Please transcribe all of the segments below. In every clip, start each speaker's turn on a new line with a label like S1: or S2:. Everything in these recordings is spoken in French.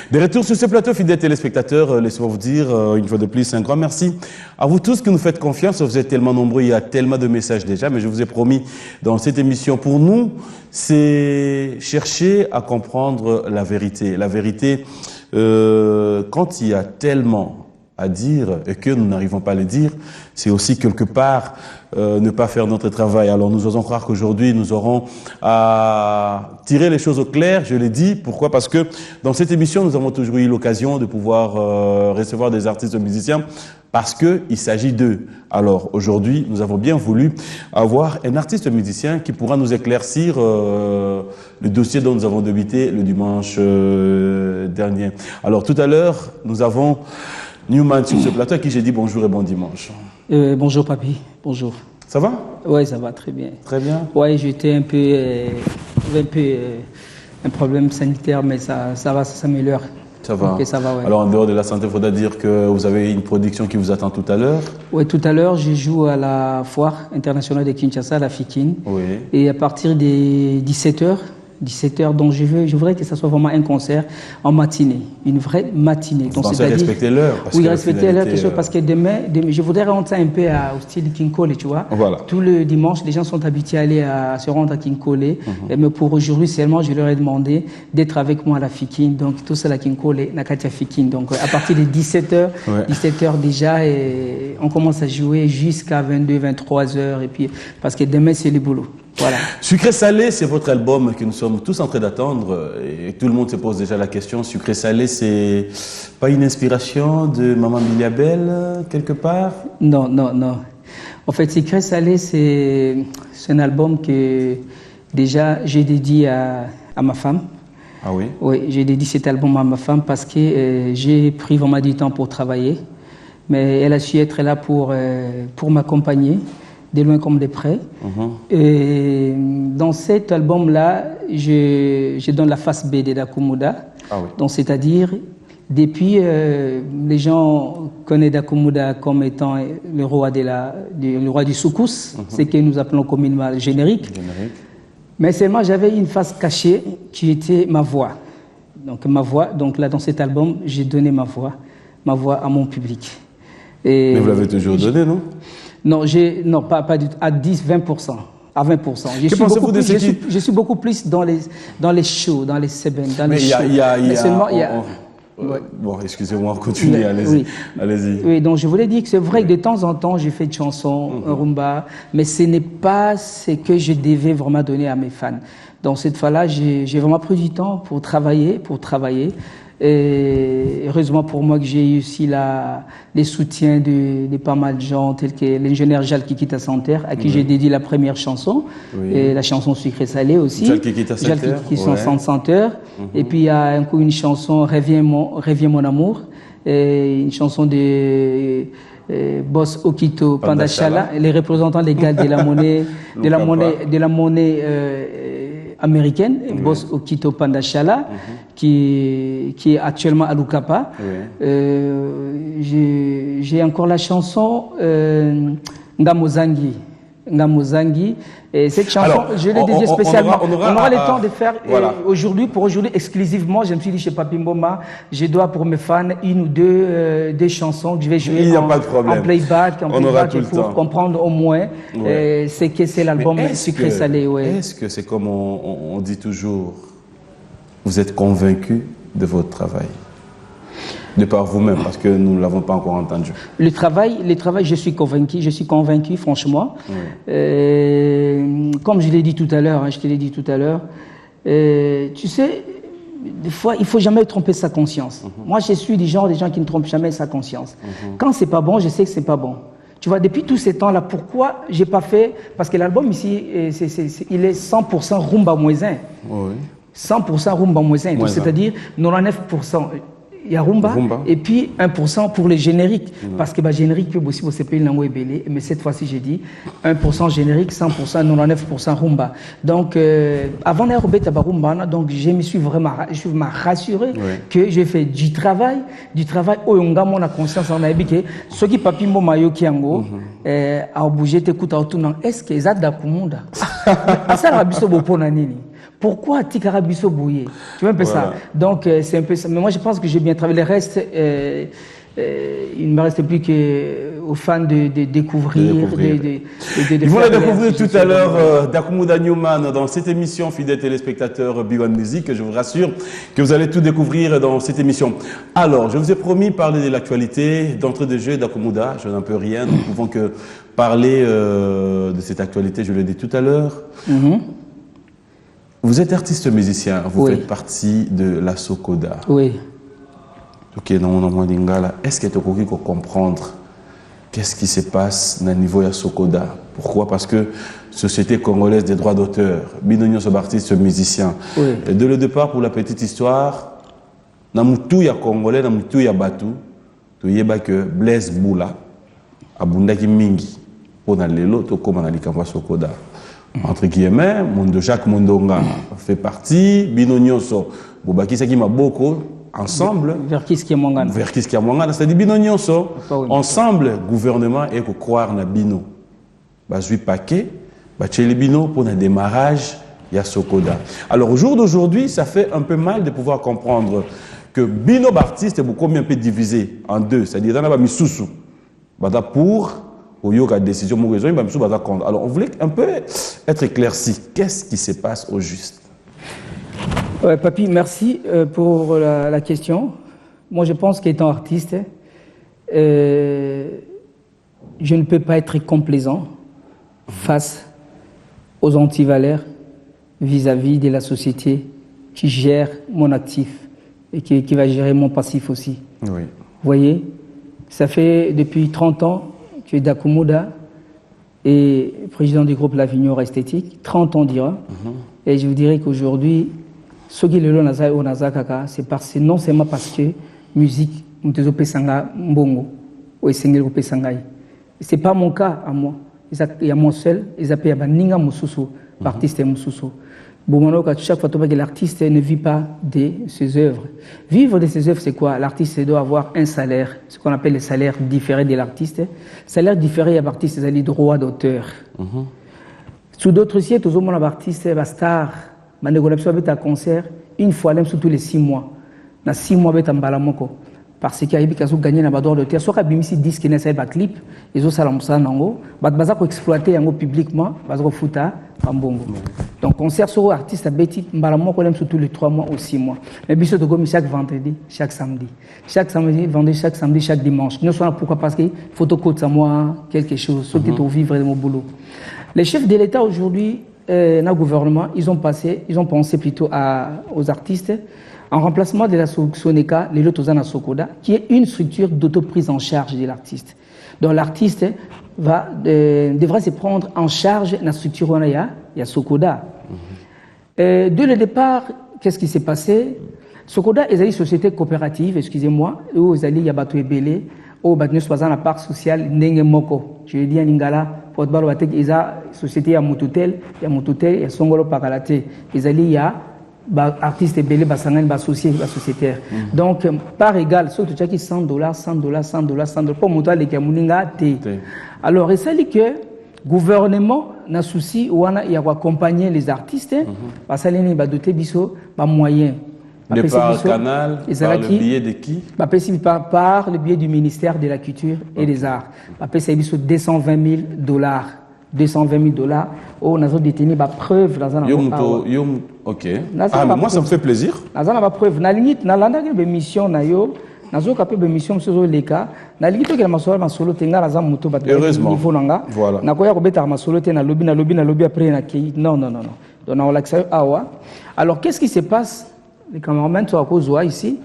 S1: De retour sur ce plateau, fidèles téléspectateurs, laissez-moi vous dire une fois de plus un grand merci à vous tous qui nous faites confiance. Vous êtes tellement nombreux, il y a tellement de messages déjà, mais je vous ai promis dans cette émission, pour nous, c'est chercher à comprendre la vérité. La vérité, quand il y a tellement à dire et que nous n'arrivons pas à le dire, c'est aussi quelque part ne pas faire notre travail. Alors nous osons croire qu'aujourd'hui nous aurons à tirer les choses au clair, je l'ai dit. Pourquoi? Parce que dans cette émission nous avons toujours eu l'occasion de pouvoir recevoir des artistes musiciens parce qu'il s'agit d'eux. Alors aujourd'hui nous avons bien voulu avoir un artiste musicien qui pourra nous éclaircir le dossier dont nous avons débuté le dimanche dernier. Alors tout à l'heure nous avons Newman sur ce plateau à qui j'ai dit bonjour et bon dimanche.
S2: Bonjour papy, bonjour.
S1: Ça va?
S2: Oui, ça va très bien.
S1: Très bien.
S2: Oui, j'étais un problème sanitaire, mais ça va, ça s'améliore.
S1: Ça va.
S2: Okay, ça va, ouais.
S1: Alors en dehors de la santé, il faudra dire que vous avez une production qui vous attend tout à l'heure.
S2: Oui, tout à l'heure, je joue à la foire internationale de Kinshasa, à la FIKIN.
S1: Oui.
S2: Et à partir des 17h, donc je voudrais que ça soit vraiment un concert en matinée, une vraie matinée.
S1: Vous pensez respecter l'heure?
S2: Oui, respecter l'heure, parce que demain, je voudrais rendre ça un peu au style King Cole, tu vois.
S1: Voilà.
S2: Tout le dimanche, les gens sont habitués à se rendre à King Cole. Mais pour aujourd'hui seulement, je leur ai demandé d'être avec moi à la FIKIN. Donc tout ça, la King Cole, Nakatia FIKIN. Donc à partir de 17h, 17h déjà, et on commence à jouer jusqu'à 22, 23h. Et puis, parce que demain, c'est le boulot. Voilà.
S1: Sucré Salé, c'est votre album que nous sommes tous en train d'attendre et tout le monde se pose déjà la question. Sucré Salé, c'est pas une inspiration de Maman Miliabel quelque part?
S2: Non. En fait, Sucré Salé, c'est un album que déjà j'ai dédié à ma femme.
S1: Ah oui?
S2: Oui, j'ai dédié cet album à ma femme parce que j'ai pris vraiment du temps pour travailler, mais elle a su être là pour m'accompagner, de loin comme de près. Et dans cet album-là, je donne la face B de Dakumuda.
S1: Ah oui.
S2: Donc, c'est-à-dire, depuis, les gens connaissent Dakumuda comme étant le roi du soukous, ce que nous appelons communément le générique. Mais seulement, j'avais une face cachée qui était ma voix. Donc, là, dans cet album, j'ai donné ma voix à mon public. Et mais
S1: vous l'avez toujours donné, non?
S2: Non, pas du tout, à 10-20%. À 20%. Je suis beaucoup plus dans les shows, dans les semaines, dans les shows.
S1: Bon, excusez-moi, continuez, allez-y.
S2: Oui.
S1: Allez-y.
S2: Oui, donc je voulais dire que c'est vrai que de temps en temps, j'ai fait une chanson, un rumba, mais ce n'est pas ce que je devais vraiment donner à mes fans. Donc cette fois-là, j'ai vraiment pris du temps pour travailler. Et heureusement pour moi que j'ai eu aussi les soutiens de pas mal de gens, tels que l'ingénieur Jal Kikita Santer, à qui j'ai dédié la première chanson, et la chanson Sucré Salé aussi.
S1: Jal Kikita
S2: Santer. Et puis il y a une chanson Reviens mon amour, et une chanson de Boss Okito Pandachala, les représentants légaux de la monnaie américaine, Boss Okito Pandachala, qui est actuellement à Lukapa. J'ai encore la chanson Ngamozangi. Et cette chanson, alors, je l'ai dédiée spécialement. On aura le temps de faire aujourd'hui, exclusivement. Je me suis dit chez Papi Mboma, je dois pour mes fans une ou deux chansons que je vais jouer en playback, pour comprendre au moins ce que c'est l'album Sucré Salé.
S1: Est-ce que c'est comme on dit toujours, vous êtes convaincu de votre travail? De par vous-même, parce que nous ne l'avons pas encore entendu.
S2: Le travail, je suis convaincu, franchement. Comme je l'ai dit tout à l'heure, tu sais, des fois, il ne faut jamais tromper sa conscience. Moi, je suis des gens qui ne trompent jamais sa conscience. Quand c'est pas bon, je sais que c'est pas bon. Tu vois, depuis tous ces temps-là, pourquoi j'ai pas fait... Parce que l'album ici, il est 100% rumba moisin. 100% rumba moisin. C'est-à-dire 99%... Il y a rumba, et puis 1% pour les génériques. Parce que générique peut aussi vous payer langue belé, mais cette fois-ci j'ai dit 1% générique, 100%, 99% rumba. Donc avant d'arriver à rumba, donc je me suis vraiment rassuré que j'ai fait du travail où on a mon conscience en aïe que ceux qui papi mo mayo kiango a bougé t'écoute à tout. Est-ce que ça da kumunda? Ça la biso bopo na nini? Pourquoi Tikarabiso Bouye? Tu vois un peu ça. Donc, c'est un peu ça. Mais moi, je pense que j'ai bien travaillé. Le reste, il ne me reste plus qu'aux fans de découvrir.
S1: Ils vont la découvrir tout à l'heure, Dakumuda Newman, dans cette émission, fidèles téléspectateurs Big One Music. Je vous rassure que vous allez tout découvrir dans cette émission. Alors, je vous ai promis parler de l'actualité. D'entrée de jeu, Dakumuda, je n'en peux rien. Nous ne pouvons que parler de cette actualité, je l'ai dit tout à l'heure. Vous êtes artiste musicien, vous faites partie de la Sokoda.
S2: Oui.
S1: Ok, est-ce que tu peux comprendre qu'est-ce qui se passe au niveau de la Sokoda? Pourquoi? Parce que Société congolaise des droits d'auteur, Binonio sont artiste musicien. Et dès le départ, pour la petite histoire, Namutu ya Congolais, Namutu ya Batu, tu yeba que Blaise Boula, Abundaki Mingi, pour dans les lots, comme on a dit Sokoda. Entre guillemets, Jacques Mondonga fait partie, Binonioso, Boubaki Saki Maboko, ensemble.
S2: Verkis Kiamongana.
S1: Verkis Kiamongana, c'est-à-dire Binonioso, ensemble, gouvernement et que croire na Bino. Bazui Paquet, Bacheli Bino pour un démarrage, il y a Sokoda. Alors au jour d'aujourd'hui, ça fait un peu mal de pouvoir comprendre que Bino Baptiste est beaucoup un peu divisé en deux, c'est-à-dire dans la Misusu, pour la décision, alors on voulait un peu être éclairci. Qu'est-ce qui se passe au juste?
S2: Ouais, Papi, merci pour la question. Moi, je pense qu'étant artiste, je ne peux pas être complaisant face aux antivaleurs vis-à-vis de la société qui gère mon actif et qui va gérer mon passif aussi.
S1: Oui.
S2: Vous voyez, ça fait depuis 30 ans que Dakumuda est président du groupe L'Avignon Esthétique, 30 ans dira. Et je vous dirais qu'aujourd'hui, ce qui est le Naza au Nazakaka, c'est non seulement parce que musique, Mtezo Pesanga Mbongo, ou Esengel Pesangai. Ce n'est pas mon cas à moi. Il y a moi seul, ils appellent Ninga Moussousou, artiste Moussousou. Chaque fois que l'artiste ne vit pas de ses œuvres. Vivre de ses œuvres, c'est quoi? L'artiste doit avoir un salaire, ce qu'on appelle le salaire différé de l'artiste. Salaire différé à l'artiste, c'est les droits d'auteur. Sous d'autres sièges, tout le monde artiste, star, un concert, une fois, même sous tous les 6 mois. Dans 6 mois, il y a parce qu'il y a des gens qui ont gagné un droit d'auteur. Soit qu'il y a des disques qui ont un clip, ils ont exploité publiquement, ils ont fait un bon. Donc, concert sur artiste à Betty, sous tous les 3 mois ou 6 mois. Mais bien sûr, chaque vendredi, chaque samedi. Chaque samedi, vendredi, chaque samedi, chaque dimanche. Nous sommes là pourquoi? Parce qu'il faut que moi quelque chose, ce qui est au vivre de mon boulot. Les chefs de l'État aujourd'hui, dans le gouvernement, ils ont pensé plutôt aux artistes en remplacement de la Soneka, les Lotozana Sokoda, qui est une structure d'autoprise en charge de l'artiste. Donc l'artiste devra se prendre en charge de la structure où il y a Sokoda. Dès le départ, qu'est-ce qui s'est passé? Sokoda est une société coopérative, excusez-moi, où il y a Bato Ebele, où il y a un parc social Ndenge Moko. Je dis à Lingala, pour être il y a une société à Moutoutel, il y a Songolo Pakalate, il y a artistes belé basangan associé sociétaire. Donc par égal surtout tu as qui $100 $100 pour monter les kamuninga té. Alors et ça dit que gouvernement n'a souci ou il y a accompagner les artistes parce que les ba doter biso ba moyen
S1: de par canal par le biais de qui
S2: par le biais du ministère de la Culture et des Arts. Après ça biso $220,000. $220,000 où nous avons détenu la preuve dans un
S1: ok. Ah, mais moi ça me fait plaisir.
S2: Nous avons la preuve. Na limite na landa ke mission na yo nazo kapé be mission sur le cas na limite que la solo tenga na za moto ba niveau nanga
S1: voilà
S2: na koya ko beta masolo te na lobby après na ki non donc on l'accès awa. Alors qu'est-ce qui se passe? Les caméramans sont à cause ici.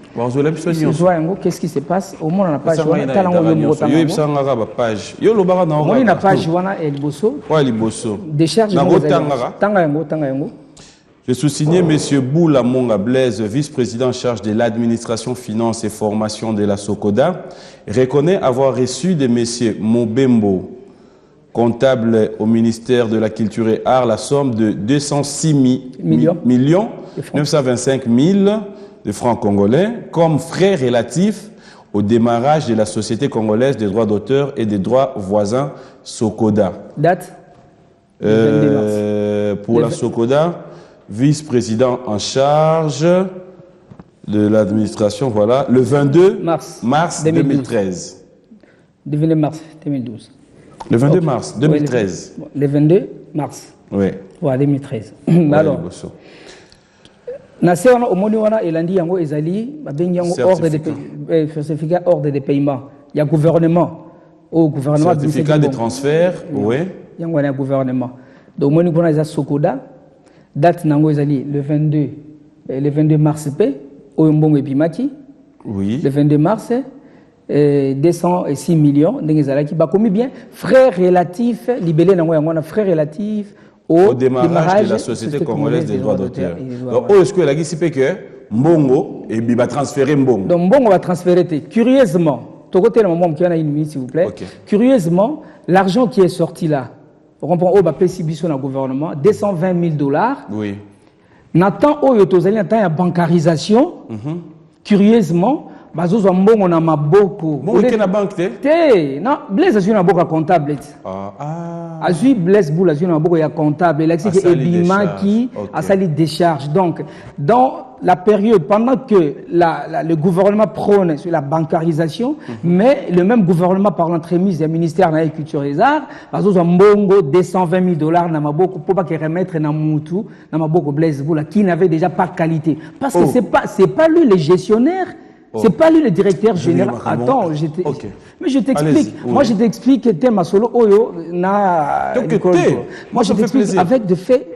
S2: Qu'est-ce qui se passe? Au moins on n'a pas joué. Il y a page décharge.
S1: Je suis signé M. Boula Monga Blaise, vice-président en charge de l'administration, finance et formation de la Sokoda, reconnaît avoir reçu de M. Mobembo, comptable au ministère de la Culture et Arts, la somme de 206 millions 925 000 de francs congolais comme frais relatifs au démarrage de la Société congolaise des droits d'auteur et des droits voisins Sokoda.
S2: Date
S1: pour la Sokoda, vice-président en charge de l'administration, voilà, le 22 mars 2013.
S2: Le 22 mars 2012.
S1: Le 22 mars 2013.
S2: Le 22 mars.
S1: Oui.
S2: Ouais, 2013. Alors, Nasser au Moniwana et Landi Yango Ezali, certificat ordre de paiement. Il y a gouvernement. Au gouvernement.
S1: Certificat de transfert, oui.
S2: Il y a un gouvernement. Donc, Moniwana Eza Sokoda, date Nango Ezali le 22 mars P, au Mbongo Ebimaki.
S1: Oui.
S2: Le 22 mars, 206 millions. Qui va commis bien frais relatifs, libellé Nango Yango, frais relatifs.
S1: Au démarrage de la Société congolaise des droits d'auteur. Donc, est-ce que la Guy que Mbongo et va transférer Mbongo?
S2: Donc, Mbongo va transférer. Curieusement, Togoté, le moment qui en a une minute, s'il vous plaît. Okay. Curieusement, l'argent qui est sorti là, on comprend, au PCB dans le gouvernement, 220 000 $.
S1: Oui.
S2: Nathan, au Yotozali, Nathan, il y a bancarisation. Curieusement, bazozo mbongo na maboko.
S1: Mbongo ke na banque te?
S2: Te, non, Blaise azui na maboko comptable. Azui Blaise Boule azui na maboko ya comptable. Il a dit que Ebimaki a sali décharge. Donc, dans la période, pendant que le gouvernement prône sur la bancarisation, mais le même gouvernement par l'entremise du ministère de l'Agriculture et des Arts, bazozo mbongo 220 000 $ na maboko pour pas qu'il remettre na moutou na maboko Blaise Boule qui n'avait déjà pas qualité. Parce que c'est pas lui le gestionnaire. C'est pas lui le directeur général. Attends, mais je t'explique. Moi, je t'explique que t'es ma solo oyo na. Moi, je t'explique avec des faits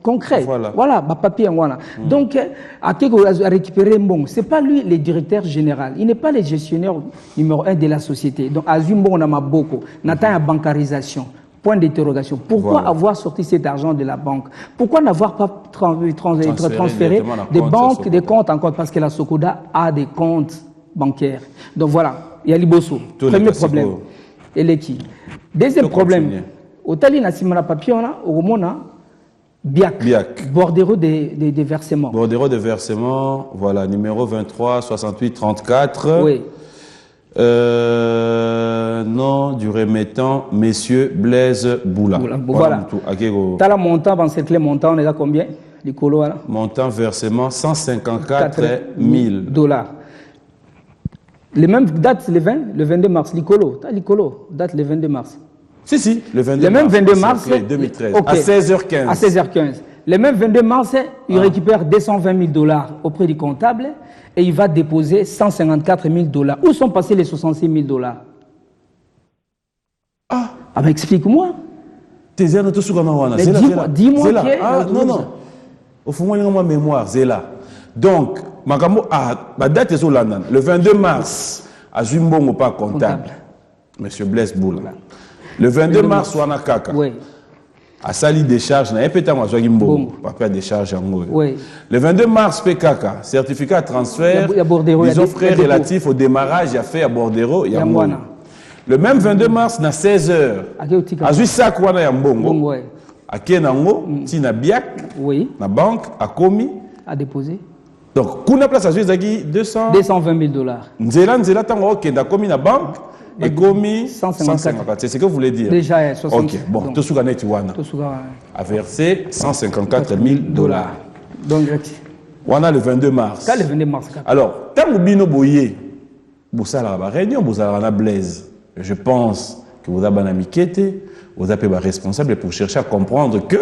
S2: concrets. Voilà, ma papier voilà. Donc, à récupérer bon, c'est pas lui le directeur général. Il n'est pas le gestionnaire numéro 1 de la société. Donc, Azumbo na maboko, n'atteint la bancarisation. Point d'interrogation. Pourquoi avoir sorti cet argent de la banque? Pourquoi n'avoir pas transféré des banques, des comptes en compte? Parce que la Sokoda a des comptes bancaires. Donc voilà, il y a l'Ibosso. Premier problème. Et les qui? Deuxième problème. Au Tali Nassimana Papiona, au Romona, Biak. Bordereau des versements.
S1: Bordereau des versements, voilà, numéro 23 68 34.
S2: Oui.
S1: Nom du remettant, Monsieur Blaise Boula.
S2: Voilà. T'as la montant, dans cette clé montant, on est à combien?
S1: Montant versement 154 000
S2: $. Les mêmes dates, le 22 mars, l'Icolo. T'as l'Icolo, date le 22 mars.
S1: Si, le 22
S2: mars. Le même 22 mars.
S1: 2013,
S2: okay.
S1: à 16h15.
S2: À 16h15. Le même 22 mars, il récupère 220 000 $ auprès du comptable et il va déposer 154 000 $. Où sont passés les 66 000 $? Ah, mais explique-moi.
S1: Dis-moi non. Au fond, moi, j'ai mémoire, Zéla. Donc, ma date est le 22 mars, à Zumbongo, pas comptable. Monsieur Blaise Boula. Le 22 mars, on a Kaka.
S2: Oui.
S1: À sali décharge, na epeta moi Joagimbo, papa décharge en moi. Le 22 mars, PKK, certificat de transfert, ils ont frais relatifs au démarrage, il y a fait à Bordereau, il y a Mwana. Le même 22 mars, na 16h, à Zuissak, il y a Mbongo, à Kenango, Tina Biak, na banque, à Komi,
S2: à déposer.
S1: Donc, kuna place à Zuisaki
S2: 220 000 $.
S1: Nzela, tango, Kenda Komi na banque, et commis 154. C'est ce que vous voulez dire?
S2: Déjà, 60.
S1: Ok, bon, Tosuga Netiwana a versé 154 000 $.
S2: Donc,
S1: on a le 22 mars.
S2: Le 22 mars.
S1: Alors, tant que Bino Boye, vous avez la réunion, vous avez la Blaise. Je pense que vous avez un miquette, vous avez un responsable pour chercher à comprendre que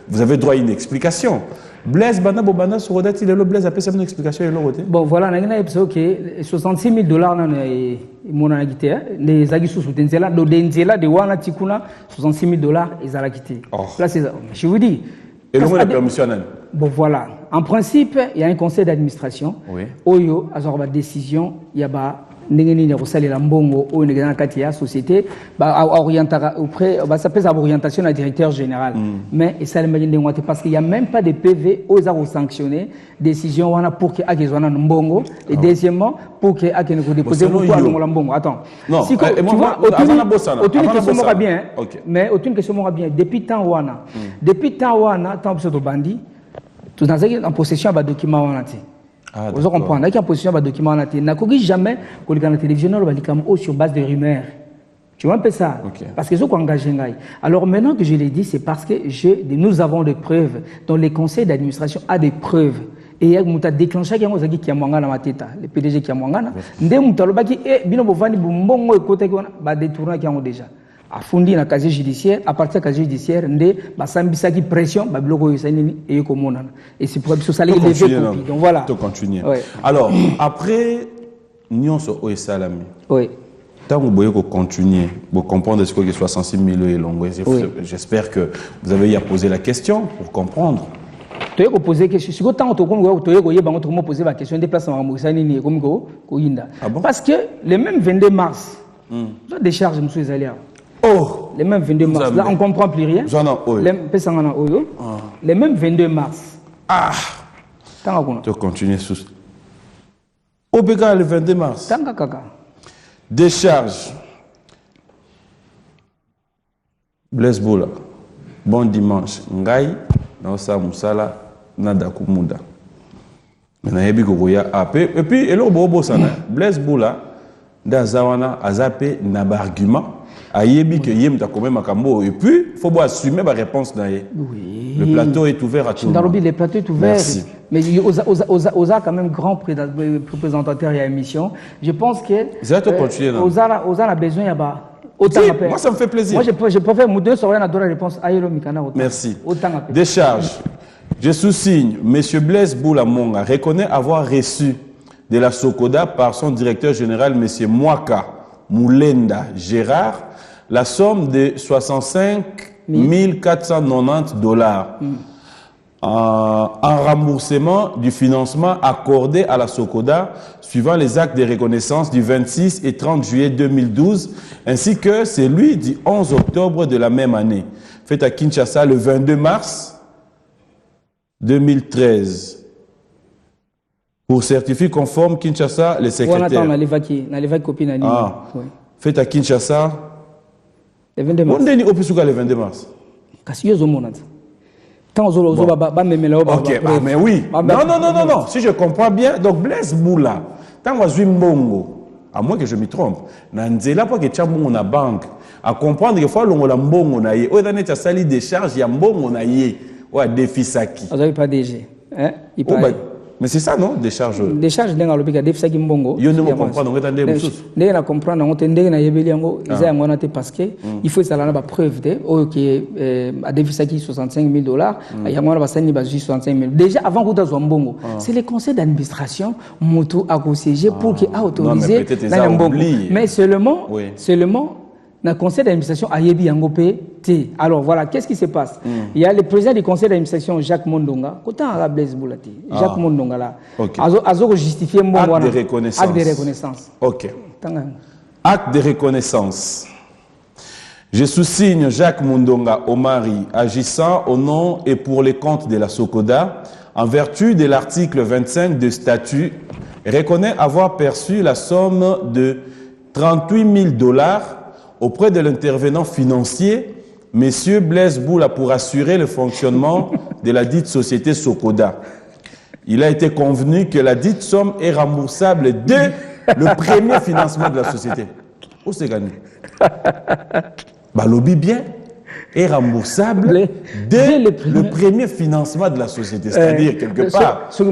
S1: vous avez droit à une explication. Blaise Bana Bobana sur Rodati, le Blaise a fait une explication.
S2: Bon, voilà, on a dit que 66 000 $, mon agité, les agisous sous Denzela, de Wana Tikuna, 66 000 $, ils ont quitté. Là, c'est ça. Je vous dis.
S1: Et le mot de permission.
S2: Bon, voilà. En principe, il y a un conseil d'administration. Oui. Oyo, à la décision, il y a ndengeni ne kosali la mbongo o ndengena kati ya société ba orientera auprès ba ça peut avoir orientation à directeur général mais et ça le ndengwa parce qu'il y a même pas de PV aux à sanctionner décision wana pour que akezwana mbongo et deuxièmement pour que akene ko déposer pour la mbongo attends
S1: non
S2: si tu vois aucune question m'aura bien mais aucune question m'aura bien depuis temps wana tant que bandi tout dans en possession ba document wana vous comprenez qu'il y a une position de document. N'a jamais que la télévision sur base de rumeurs. Tu vois un peu ça? Parce que ce qu'on engage. Alors maintenant que je l'ai dit, c'est parce que nous avons des preuves. Donc les conseils d'administration a des preuves. Et il y a un déclenché qui a mangana ma tête, le PDG qui a mangana. Ndé mutalobaki et bino bovani bumbongo et côté qui a détourné qui a déjà. A fondé dans le casier judiciaire, à partir du casier judiciaire, ndé basambisa qui pression, babloko yosanini et yokomona. Et c'est pour ça les lever copie. Donc voilà.
S1: Tu continues. Alors après, nous sommes au Salami.
S2: Oui.
S1: Tant que vous pouvez continuer, vous comprendre ce que 66 000 est long. J'espère que vous avez y posé la question pour comprendre.
S2: Tu as posé la question. Si vous avez posé la question, parce que le même 22 mars, la décharge, M. Zalia. Oh! Le même 22 mars. Là, on ne comprend plus rien. Le même 22 mars.
S1: Ah! Tu continues sous. OBK le 22 mars. Décharge. Blaise Boula. Bon dimanche. Ngai. Naosa Moussala. Nada Kumuda. Menayebi Gogoya AP. Et puis, et là, Bobo Sana. Blaise Boula. Dazawana. Azapé. Naba argument. Ayebi que Yem ta commis Makambo. Et puis, il faut assumer ma réponse d'ailleurs.
S2: Oui.
S1: Le plateau est ouvert à tout le monde.
S2: Le plateau est ouvert.
S1: Merci.
S2: Mais Oza quand même grand représentateur et émission. Je pense que Oza a besoin y a autant
S1: à moi ça me fait plaisir.
S2: Moi je préfère Moudou sur la réponse Aïlo Mikana autant.
S1: Merci. Décharge. Je sous-signe, M. Blaise Boula Monga reconnaît avoir reçu de la Sokoda par son directeur général M. Mwaka Moulenda Gérard la somme de 65 490 $. En remboursement du financement accordé à la Sokoda suivant les actes de reconnaissance du 26 et 30 juillet 2012 ainsi que celui du 11 octobre de la même année, fait à Kinshasa le 22 mars 2013. Pour certifier conforme Kinshasa, les secrétaires. Fait à Kinshasa
S2: le 22 mars.
S1: On est le 22 mars. Ok, mais oui. Non. Si je comprends bien, donc Blaise Boula, tant que Mbongo, à moins que je me trompe, Nanzela pas que Tchambo na banque, à comprendre que fois l'on a Mbongo na yé, ou dans les sali décharge, il y a Mbongo na yé, ou à défisaki.
S2: Vous n'avez pas DG. Hein?
S1: Mais c'est ça, non? Décharge.
S2: Décharge d'un alobika défisaki Mbongo.
S1: Yo ne me comprendre, on est dans des ressources.
S2: Dès qu'on comprend, on est dans des yébeliango, ils ont un parce que il faut ça là la preuve de, ok, à défisaki 65 000 $, il y a un bassin qui 65 000. Déjà avant que vous Mbongo, c'est le conseil d'administration moto à conseiller pour qu'il a autorisé la Mbongo. Mais seulement, dans le conseil d'administration a yebi yangopé T. Alors voilà, qu'est-ce qui se passe? Il y a le président du conseil d'administration Jacques Mondonga, autant à la Blaise Boulati. Jacques Mondonga là. Azo justifié mon
S1: acte de reconnaissance.
S2: Acte de reconnaissance.
S1: OK. Acte de reconnaissance. Je sous-signe Jacques Mondonga Omari agissant au nom et pour les comptes de la Sokoda en vertu de l'article 25 de statut reconnaît avoir perçu la somme de 38 000 $ auprès de l'intervenant financier, M. Blaise Boula, pour assurer le fonctionnement de la dite société Sokoda. Il a été convenu que la dite somme est remboursable dès le premier financement de la société. Où c'est gagné? Lobby bien est remboursable dès le premier financement de la société. C'est-à-dire, quelque part, c'est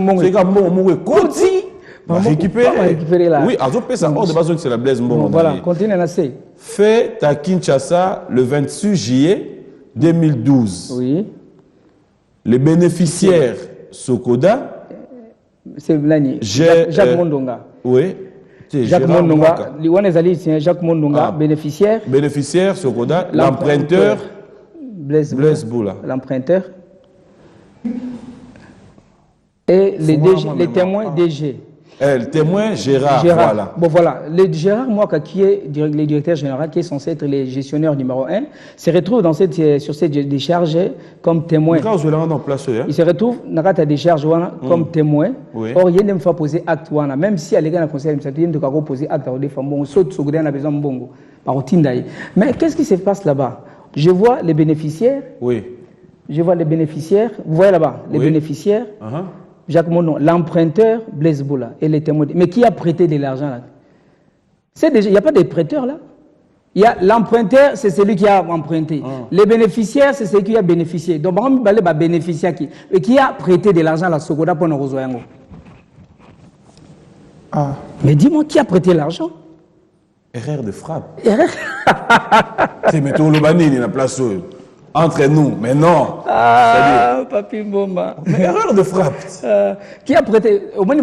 S1: va récupérer là. Oui, ça hors de base c'est la Blaise Mbongo.
S2: Voilà, continue à c'est.
S1: Fait à Kinshasa le 26 juillet 2012.
S2: Oui.
S1: Les bénéficiaires Sokoda.
S2: C'est l'année. Jacques Mondonga.
S1: Oui.
S2: Jacques Mondonga. C'est Jacques Mondonga, bénéficiaire.
S1: Bénéficiaire Sokoda. L'emprunteur.
S2: Blaise Boula. L'emprunteur. Et les témoins DG.
S1: Le témoin Gérard, voilà.
S2: Bon, voilà. Le Gérard Mwaka, qui est le directeur général, qui est censé être le gestionnaire numéro 1, se retrouve sur cette décharge comme témoin. Il se retrouve dans la décharge comme témoin. Or, il y a une fois posé acte, même si elle est dans le conseil administratif, il y a posé acte à des femmes. Bon, saute sur le besoin de Bongo. Mais qu'est-ce qui se passe là-bas? Je vois les bénéficiaires.
S1: Oui.
S2: Je vois les bénéficiaires. Vous voyez là-bas, les bénéficiaires. Jacques Mondonga, l'emprunteur Blaise Boula et les témoins. Mais qui a prêté de l'argent là? Il n'y a pas de prêteurs là. Il y a l'emprunteur, c'est celui qui a emprunté. Les bénéficiaires, c'est celui qui a bénéficié. Donc, on va bénéficier qui a prêté de l'argent à la Sokoda pour nous rejoindre. Mais dis-moi, qui a prêté l'argent?
S1: Erreur de frappe. C'est mettons le banni dans la place entre nous, mais non.
S2: Papi Mbomba.
S1: Erreur de frappe.
S2: Qui a prêté? Au moins,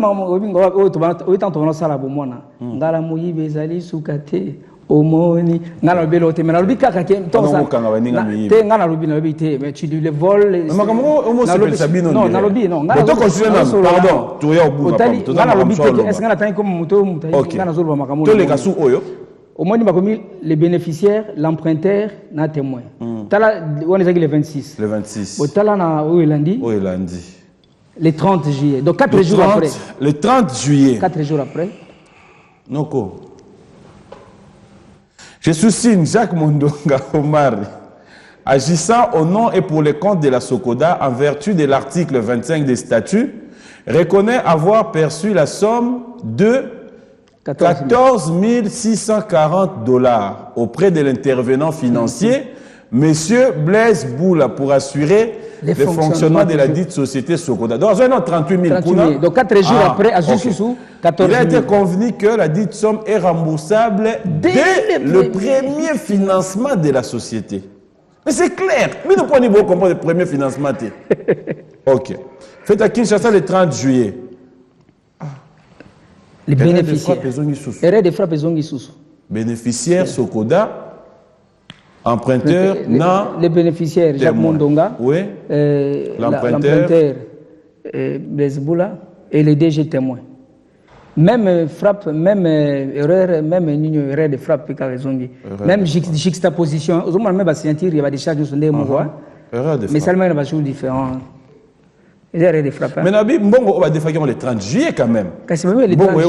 S2: ngala moyi bezali sukate omoni ngala belo te mais kaka ke tonsa te ngala lobi te mais tu le voles
S1: mais comment on s'appelle Sabino
S2: non nalobi non
S1: ngala to continuer pardon tu ya obu
S2: to ngala lobi te est-ce ngala tan comme moto ngala zolo makambo
S1: to le kasu oyo
S2: omoni bakomi les bénéficiaires l'emprunteur na témoin tala on est le 26
S1: le
S2: tala na oelandi le 30 juillet donc 4 jours après
S1: le 30 juillet
S2: 4 jours après
S1: Noko. Je soussigne Jacques Mundonga Omar, agissant au nom et pour les comptes de la Sokoda en vertu de l'article 25 des statuts, reconnaît avoir perçu la somme de 14 640 $ auprès de l'intervenant financier, M. Blaise Boula, pour assurer le fonctionnement de la dite société Sokoda. Donc, un an 38 000.
S2: Donc, 4 jours après, à Jussusou, 14 000.
S1: Il a été convenu que la dite somme est remboursable dès le premier financement de la société. Mais c'est clair. Mais nous prenons beaucoup comprendre le premier financement. Ok. Faites à Kinshasa le 30 juillet.
S2: Les bénéficiaires. Erreur de frappe Zongi-Soussou.
S1: Bénéficiaire Sokoda. Emprunteur, non.
S2: Les bénéficiaires, Jacques Mondonga,
S1: oui.
S2: L'emprunteur, Blaise Boula et les DG témoins. Même frappe, même erreur, même erreur de frappe, même juxtaposition. Aux hommes, même à sentir, il y a des charges de mais seulement il y a des choses différentes. Erreur de frappe.
S1: Mais Nabi, Mbongo va défaire le 30 juillet quand même. Mbongo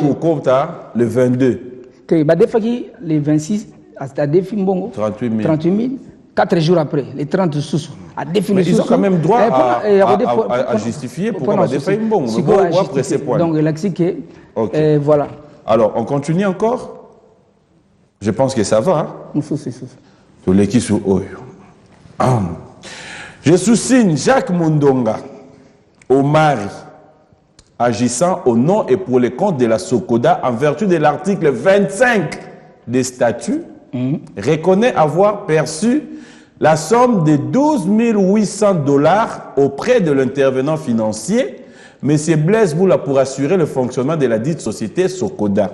S1: le 22.
S2: Il va défaire le 26. À défi Mbongo, 38 000, 4 jours après, les 30 sous.
S1: Mais ils ont quand même droit à justifier pourquoi on a défait Mbongo. Après ces points.
S2: Donc, il voilà.
S1: Alors, on continue encore? Je pense que ça va. Tous les qui sont Je soussigne Jacques Mundonga Omari, agissant au nom et pour les comptes de la Sokoda en vertu de l'article 25 des statuts, reconnaît avoir perçu la somme de 12 800 $ auprès de l'intervenant financier, M. Blaise Boula, pour assurer le fonctionnement de la dite société Sokoda.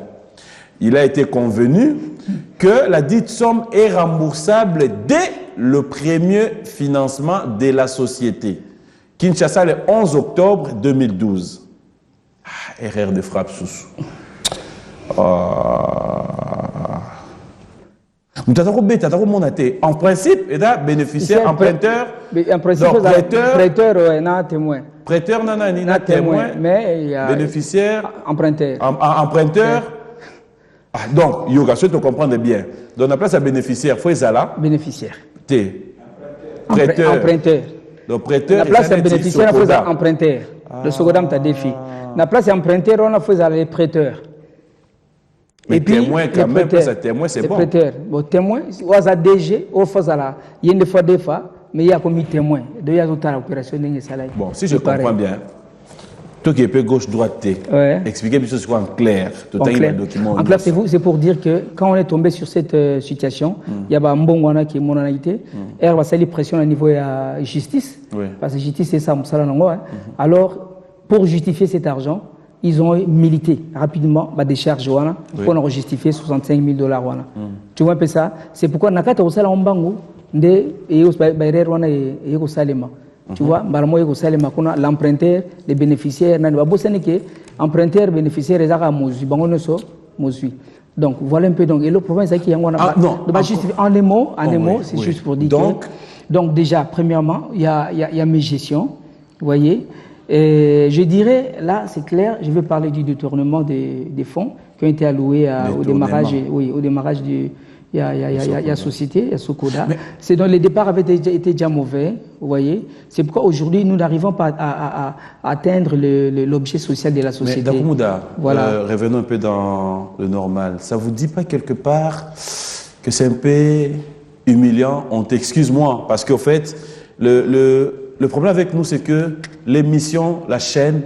S1: Il a été convenu que la dite somme est remboursable dès le premier financement de la société. Kinshasa, le 11 octobre 2012. Erreur de frappe sous. En principe, il y a bénéficiaire, emprunteur,
S2: prêteur, témoin.
S1: Prêteur, témoin,
S2: mais il y a
S1: bénéficiaire,
S2: emprunteur.
S1: Emprunteur. Donc, il y a tu comprends bien. Donc, la place à bénéficiaire, il faut là.
S2: Bénéficiaire.
S1: Prêteur.
S2: Emprunteur.
S1: Donc, prêteur.
S2: La place à bénéficiaire, il faut emprunteur. Le second tu as défi. La place à emprunteur, on faut les prêteurs.
S1: Mais puis, témoin, quand même, ça témoin, c'est bon.
S2: Prêteur. Bon, témoin, on a DG, on fait ça. Il y a une fois des fois, mais il y a comme témoin. Il y a toute l'opération.
S1: Bon, si je comprends bien, toi qui es peu gauche-droite, expliquez les choses en clair.
S2: En clair, c'est pour dire que quand on est tombé sur cette situation, il y a un bon qui est mononalité, et on va salir pression au niveau de la justice, parce que la justice, c'est ça, alors, pour justifier cet argent, ils ont milité rapidement des charges pour en justifier 65 000 $. Tu vois un peu ça? C'est pourquoi Nakata Osala Ombango, tu vois, l'emprunteur, les bénéficiaires, l'emprunteur, bénéficiaire, les donc voilà un peu. Donc, et le problème, c'est qu'il y a en un mot, c'est juste pour dire. Donc déjà, premièrement, il y a mes gestions, vous voyez. Et je dirais, là, c'est clair, je vais parler du détournement des fonds qui ont été alloués au démarrage du... Il y a société, il y a Sokoda. C'est dont les départs avaient été déjà mauvais, vous voyez. C'est pourquoi aujourd'hui, nous n'arrivons pas à atteindre l'objet social de la société.
S1: Mais Dakoumouda, revenons un peu dans le normal. Ça ne vous dit pas quelque part que c'est un peu humiliant. On t'excuse-moi, parce qu'au fait, le problème avec nous, c'est que l'émission, la chaîne,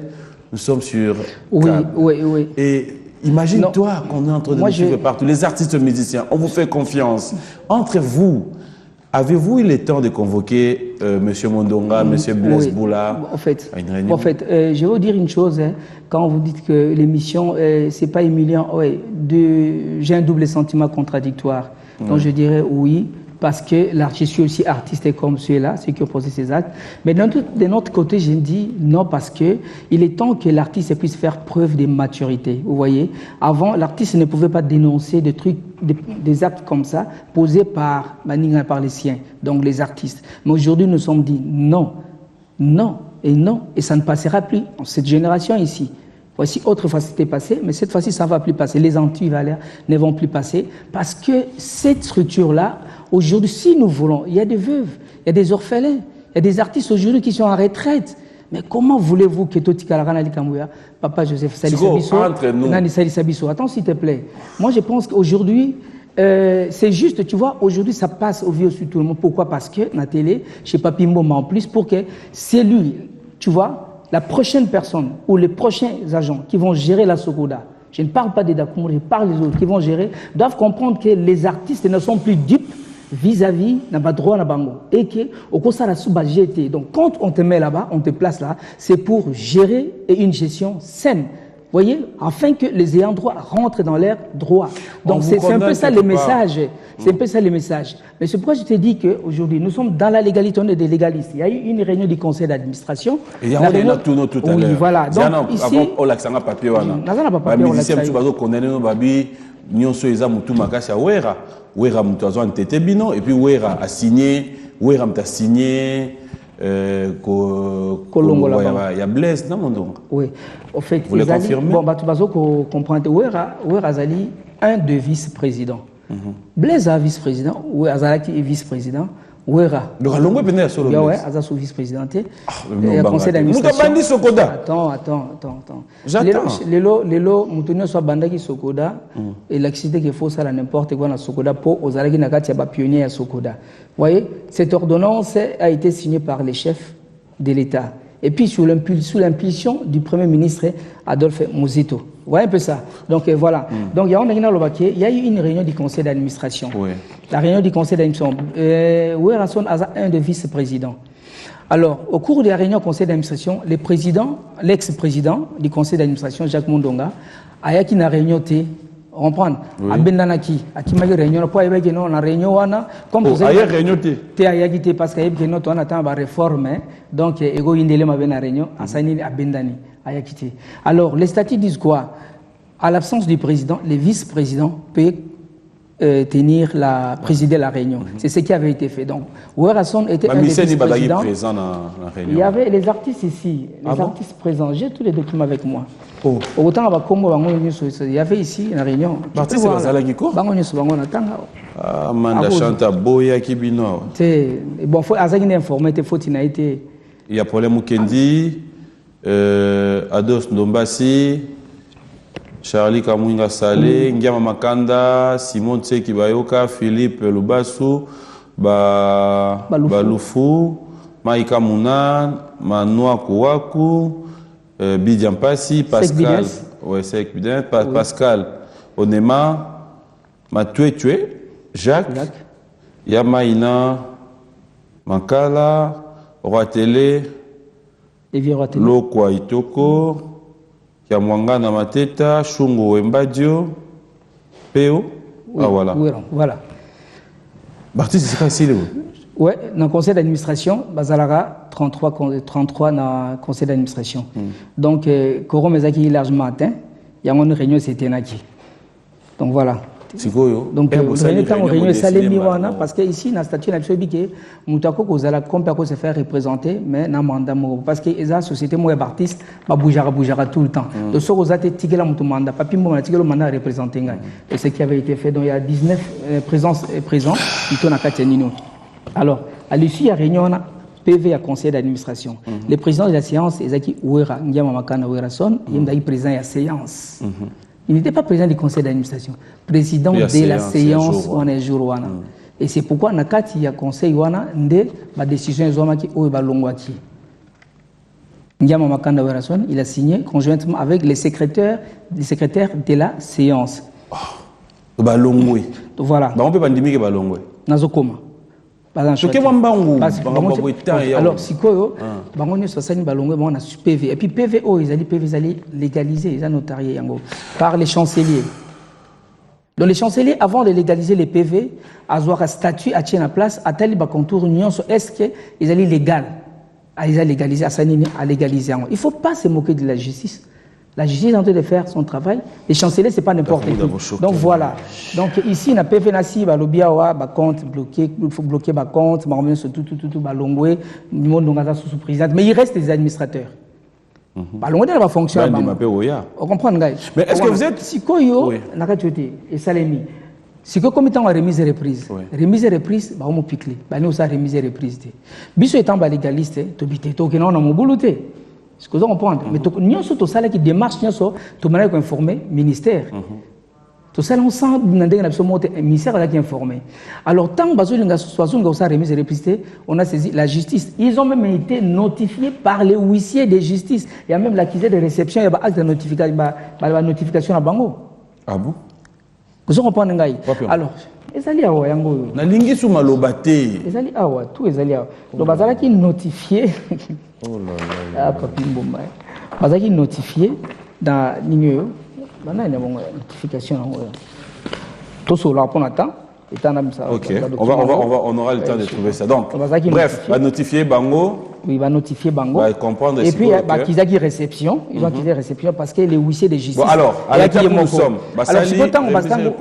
S1: nous sommes sur câble.
S2: Oui.
S1: Et imagine-toi qu'on est en train de nous suivre partout. Les artistes musiciens, on vous fait confiance. Entre vous, avez-vous eu le temps de convoquer M. Mondonga, M. Blaise Boula
S2: En fait,
S1: à une réunion?
S2: je vais vous dire une chose. Hein, quand vous dites que l'émission, c'est pas humiliant, j'ai un double sentiment contradictoire. Donc je dirais oui, parce que je suis aussi artiste comme celui-là, ceux qui ont posé ces actes. Mais de notre côté, je dis non, parce que il est temps que l'artiste puisse faire preuve de maturité. Vous voyez, avant, l'artiste ne pouvait pas dénoncer des trucs, des actes comme ça, posés par les siens, donc les artistes. Mais aujourd'hui, nous sommes dit non, et ça ne passera plus dans cette génération ici. Voici, autrefois c'était passé, mais cette fois-ci ça ne va plus passer. Les anti-valeurs ne vont plus passer, parce que cette structure-là, aujourd'hui, si nous voulons, il y a des veuves, il y a des orphelins, il y a des artistes aujourd'hui qui sont en retraite. Mais comment voulez-vous que Toti Kalarana Likamouya, Papa Joseph Sabiso, attends s'il te plaît. Moi je pense qu'aujourd'hui, c'est juste, tu vois, aujourd'hui ça passe au vieux sur tout le monde. Pourquoi? Parce que la télé, chez Papi Mboma en plus, pour que c'est lui, tu vois, la prochaine personne ou les prochains agents qui vont gérer la Sokoda, je ne parle pas des Dakoumou, je parle des autres qui vont gérer, doivent comprendre que les artistes ne sont plus dupes vis-à-vis n'a pas droit à bango et que au cours ça la sous-budgété. Donc quand on te met là-bas, on te place là, c'est pour gérer et une gestion saine. Vous voyez, afin que les ayants droit rentrent dans leur droit. Donc c'est un peu ça le message. C'est un peu ça le message. Mais c'est pourquoi je te dis qu'aujourd'hui, nous sommes dans la légalité, on est des légalistes. Il y a eu une réunion du conseil d'administration.
S1: Et il y a réunion tout à l'heure.
S2: Oui, voilà. Donc ici,
S1: on a papier. Nyonso eza mutu makasi ya Wera mutu azo entete bino et puis Wera a signé Kolongo ya Blaise na Mondonga.
S2: Oui. En fait,
S1: vous le confirmez?
S2: Bon, tu vas comprendre Wera Azali un de vice-président. Blaise a vice-président, Azalaki est vice-président. Wera.
S1: Donc Alongo est venu à solo.
S2: Ouais, Aza sous vice-présidenté. Le conseil d'administration.
S1: Mutabandi Sokoda.
S2: Attends.
S1: J'attends.
S2: Lelo mutunyo soit bandaki Sokoda et l'accident qu'il faut ça n'importe quoi dans Sokoda pour aux alaki nakati ya pionnier à Sokoda. Vous voyez, cette ordonnance a été signée par les chefs de l'État et puis sous l'impulsion du Premier ministre Adolphe Muzito. Vous voyez un peu ça. Donc voilà. Donc il y a eu une réunion du conseil d'administration.
S1: Oui.
S2: La réunion du conseil d'administration. Werason a un de vice-président. Alors, au cours de la réunion du conseil d'administration, l'ex-président du conseil d'administration, Jacques Mondonga, a eu une réunion. On comprend. A Bendanaki, a Kimagi réunion, pour aller dans la réunion, comme vous avez
S1: réunion
S2: parce qu'il y a on attend la réforme, donc ego indélé ma ben réunion, a Sani à Bendani, a quitté. Alors, les statuts disent quoi? À l'absence du président, les vice-présidents peuvent présider la réunion. C'est ce qui avait été fait. Donc, Werason était un des vice-présidents. Il y avait les artistes ici, les artistes présents. J'ai tous les documents avec moi. Autant il y avait ici une réunion.
S1: L'artiste Amanda Chanta Boya Kibino.
S2: Bon, il faut informer, il faut
S1: il y a problème Mukendi, Ados Ndombasi, Charlie Kamwinga Salé, Ngiama Makanda, Simon Tseki Bayoka, Philippe Lubasu, Balufu, Maïka Mounan, Manoa Kouakou, Bidiampasi, Pascal, Pascal Onema, Matuetue, Jacques, Yamaina, Mankala, Roatele, Lokwa Itoko, Kamwanga na Mateta, Shungo Mbadio, Peo.
S2: Oui, voilà.
S1: Baptiste, c'est quoi ici?
S2: Oui, dans le conseil d'administration, Bazalara, 33 dans le conseil d'administration. Donc, Koro Mezaki est largement atteint. Il y a une réunion, c'était Naki. Donc voilà. Donc, réunion Salemi Wana, parce que ici, dans le statut, il y a que Moutako Kozala, comme peut se faire représenter, mais dans le mandat, parce que la société, moi, artiste, bougera tout le temps. Donc, ce que vous avez tiré la mandat, papi, moi, tiré le mandat représenté. Et ce qui avait été fait, donc il y a 19 présents, qui tournent à Katenino. Alors, à l'issue, il y a réunion, PV à conseil d'administration. Le président de la séance, Ezaki Ouera, Ndiama Makana Ouerason, il est président de la séance. Il n'était pas président du conseil d'administration. Président de la séance, on est jour. Et c'est pourquoi, Nakati, il y a conseil, la décision il a signé conjointement avec les secrétaires de la séance. Voilà.
S1: On peut pas dire que Balongwe.
S2: Nazokoma. Alors, si quoi, on a PV. Et puis PV, ils allaient légaliser, ils ont notarié par les chanceliers. Donc les chanceliers, avant de légaliser les PV, avoir un statut à tirer en place, à tel contour, est-ce qu'ils allaient légal? Ils allaient légaliser, à légaliser. Il ne faut pas se moquer de la justice. La justice est en train de faire son travail. Les chanceliers, ce n'est pas n'importe qui. Donc voilà. Donc ici, on a PV Nassi, compte bloqué, il faut bloquer le compte, mais il reste des administrateurs. Balongwe va fonctionner. On comprend, mais
S1: est-ce que vous êtes.
S2: Si Koyo, et Salemi. Si que comme étant remise et reprise, remise et reprise, on m'a piqué. Nous ça remise et reprise. Biso étant légaliste, tu bites, tu n'as pas mon boulot. Ce que vous comprenez. Mais nous sommes tous ceux qui démarchent, nous sommes tous ceux qui informés ministère. Tout ça, on sent que le ministère est informé. Alors, tant que nous avons remise et reprise, on a saisi la justice. Ils ont même été notifiés par les huissiers de justice. Il y a même l'accusé de réception, il y a acte de notification à Bango.
S1: Ah bon?
S2: Vous comprenez? Alors, ezali awa yango
S1: na lingi sou maloba te
S2: ezali awa tout ezali awa donc bazala ki notifié
S1: oh là
S2: ah papi mbomba bazala ki notifié dans ninyo bana ina bongo notification yango to so la pona temps
S1: ok, on aura le temps de trouver ça. Donc, bref, va notifier Bango.
S2: Oui, va notifier Bango.
S1: Va comprendre.
S2: Et puis, qu'ils aient réception. Ils ont quitté réception parce que les huissiers de justice.
S1: Bon, alors, à l'état où nous sommes,
S2: alors,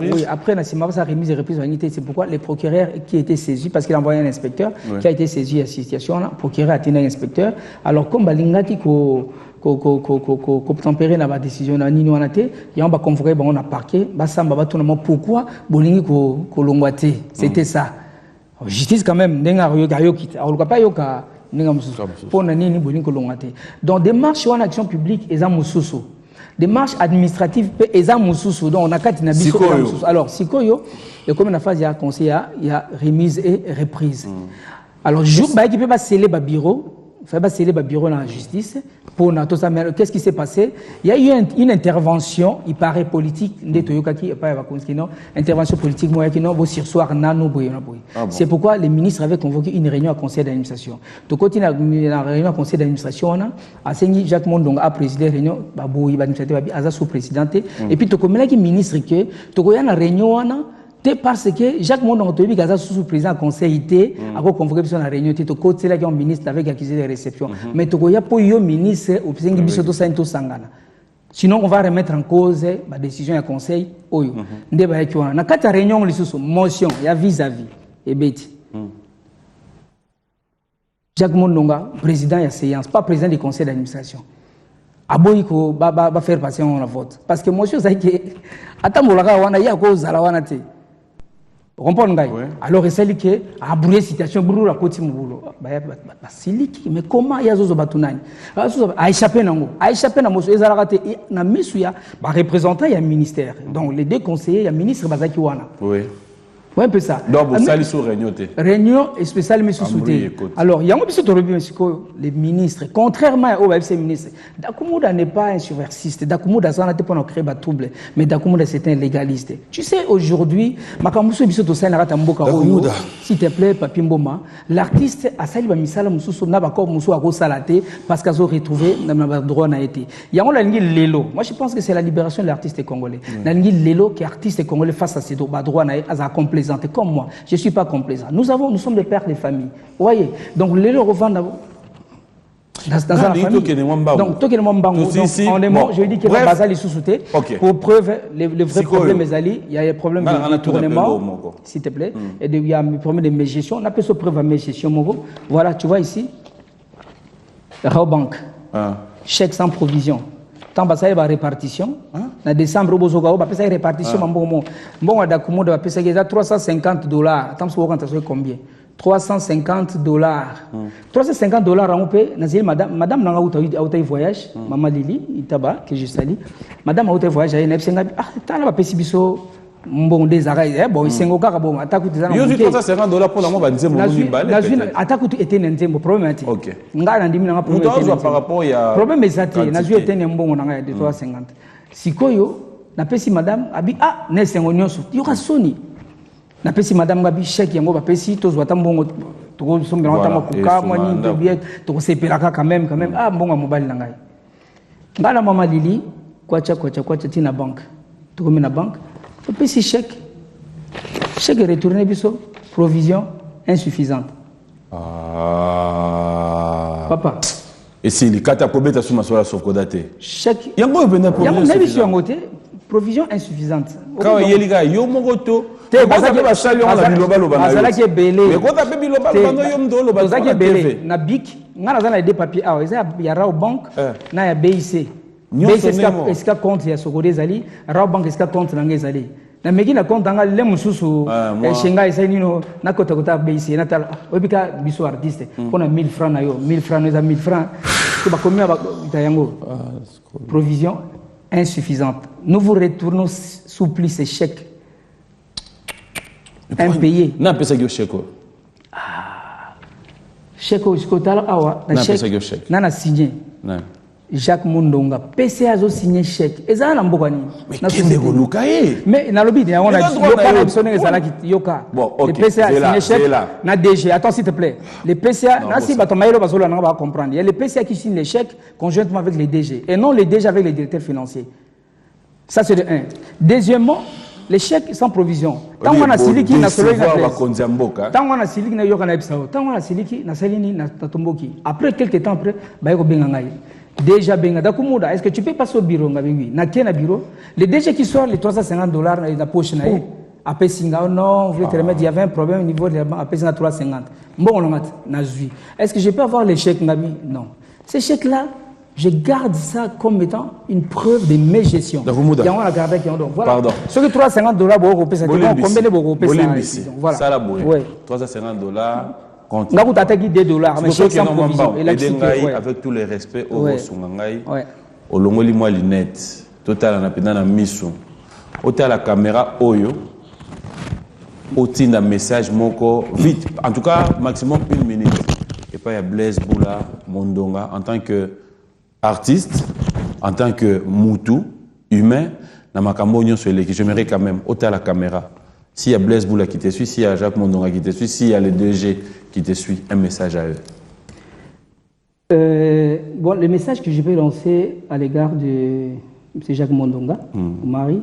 S2: oui, après, ça remise et reprise. C'est pourquoi les procureurs qui étaient saisis, parce qu'il a envoyé un inspecteur qui a été saisi à cette situation, le procureur a tenu un inspecteur. Alors, comme Balingaki, tempérer la décision na nini wana te ya ba convoquer ba on a parqué ba samba ba tout pourquoi bolingi ko longwate c'était ça justice quand même ndenga yo kit alors pas yoka ndenga mususu pour na nini bolingi ko longwate donc démarche en action publique eza mususu démarche administrative pe eza mususu donc on a kati na biso mususu alors sikoyo et comme na phase ya conseil il y a remise et reprise alors jour ba qui peut pas sceller ba bureau il faut sceller le bureau dans la justice. Pour qu'est-ce qui s'est passé? Il y a eu une intervention, il paraît politique, intervention politique, c'est pourquoi les ministres avaient convoqué une réunion à conseil d'administration. Donc, quand il y a une réunion à conseil d'administration, Jacques Mondonga a présidé la réunion, il a sous-présidenté, et puis, il y a un ministre qui a une réunion, parce que Jacques Mondongo Tobi Gaza sous-président conseil a convoqué sur la réunion de côté là qui est ministre avec accusé de réception mais tokoya po yo ministre au pingi biso to saint to sangana sinon on va remettre en cause la décision du conseil oyo ndeba yaki wana na kata réunion lisusu motion ya vis-à-vis et beti Jacques Mondonga président ya séance pas président du conseil d'administration aboyi ko ba faire passer on la vote parce que motion ça que atambolaka wana ya ko zala wana te. Vous comprenez? Alors, il y a une situation, il y a mais comment il y a des gens qui échappé représentant il y a un ministère. Donc, les deux conseillers, il y a un ministre qui
S1: oui.
S2: Oui, un peu ça.
S1: Donc, vous allez sur réunion.
S2: Réunion spéciale, mais sous-souté. Alors, il y a un peu les ministres, contrairement aux ministres, Dakumouda n'est pas un subversiste. Dakumouda, ça n'a pas créé de trouble. Mais Dakumouda, c'est un légaliste. Tu sais, aujourd'hui, s'il te plaît, Papi Mboma, l'artiste a sali Misala Moussou, n'a pas encore Moussou à Salaté, parce qu'ils ont retrouvé dans le droit n'a été. Il y a un Lelo. Moi, je pense que c'est la libération de l'artiste congolais. L'Angil Lelo, qui est artiste congolais face à ses droits n'a été comme moi, je ne suis pas complaisant. Nous sommes des pères de famille. Vous voyez? Donc, les revendent dans la famille. Donc, je dis que le bazar est sous-souté. Pour preuve, le vrai problème est allé. Il y a un problème de tournement, s'il te plaît. Et il y a un problème de mégestion. On appelle ça preuve à mégestion. Voilà, tu vois ici. Raobank. Chèque sans provision. Tant que ça y a répartition, en décembre, il y a répartition. Bon, on a 350 $. Tant que ça combien $350. $350 en paix. Madame n'a pas eu voyage. Maman Lili, Itaba, que je salue. Madame a eu voyage. Elle a eu t'as la pessibiso. Bon, des arrêts. Bon, il s'est encore bon. Attaque des arrêts.
S1: Il y a $350 pour la mort.
S2: Attaque était un problème.
S1: Ok.
S2: Par rapport à. Problème exact. Nazu était un bon de 350. Si koyo, n'a pas si madame abi ah n'est un oignon sous. Il y aura Sony. N'a pas si madame gabi chèque yango ba pesi to zwa tambongo to sombe na tama kuka mwani to bien to sepelaka quand même ah mbongo mobile na ngai. Ngala mama Lili kwacha tina banque. To comme na banque. To pesi chèque. Chèque retourné biso provision insuffisante.
S1: Ah.
S2: Papa.
S1: Et si les catacobeta sous ma soirée sauf kodate.
S2: Chèque.
S1: Yango bena
S2: provision insuffisante.
S1: Quand il y a les gars, yo mongoto.
S2: Mais quand tu na BIC, nga nazana des papiers ah il y a Rao Bank na ya BIC. BIC est-ce que compte ya Sokodé zali, Rao Bank est-ce que compte na ngezali. Na meki na compte nga le mususu shenga isa nino na kota BIC na tala obika biso artiste pona 1000 francs na yo 1000 francs nous a 1000 francs to ba combien ba tayango provision insuffisante. Nous vous retournons sous plus ces chèques impayés.
S1: Na pesa yo chèque.
S2: Chèque au scotala awa na chèque na signé. Jacques Mundonga PCA zo signé chèque. Eza na mbokani
S1: na société.
S2: Mais na lobby on a yoka na sonné ezalaki yoka. Le PCA signé chèque na DG. Attends s'il te plaît. Les PCA na si bato mayelo bazolo na ba comprendre. Il y a les PCA qui signent les chèques conjointement avec les DG et non les DG avec les directeurs financiers. Ça c'est de 1. Deuxièmement, les chèques sans provision. Tant on a siliki na solo na tant on a siliki na yoka na ebisao. Tant on a siliki na salini na tomboki. Après quelques temps après, ba yoko benga ngai. Déjà benga dakumuda, est-ce que tu peux passer au bureau ngabi oui. Na kena bureau, les DG qui sortent les $350 dans la poche na après singa non, vous voulez te remettre, il y avait un problème au niveau de la banque, après singa 350. Bon on a na zui. Est-ce que je peux avoir les chèques ngabi? Non. Ces chèques là je garde ça comme étant une preuve de mes gestions. Voilà.
S1: Pardon.
S2: Sur les $350, combien de euros
S1: voilà. Ça la bouille. $350 compte.
S2: Là, vous avez $2, mais chèque sans provision.
S1: Avec tous les respects, au Songangai, au Longoli moi lunette, total en appendant à Misu, au la caméra Oyo, au un message moko vite, en tout cas maximum 1 minute. Et pas il y a Blaise Boula Mondonga en tant que artiste, en tant que moutou, humain, dans ma campagne sur l'équipe, j'aimerais quand même, ôter la caméra. S'il y a Blaise Boula qui te suit, s'il y a Jacques Mondonga qui te suit, s'il y a les 2G qui te suit, un message à eux.
S2: Bon, le message que je vais lancer à l'égard de M. Jacques Mondonga, au mari,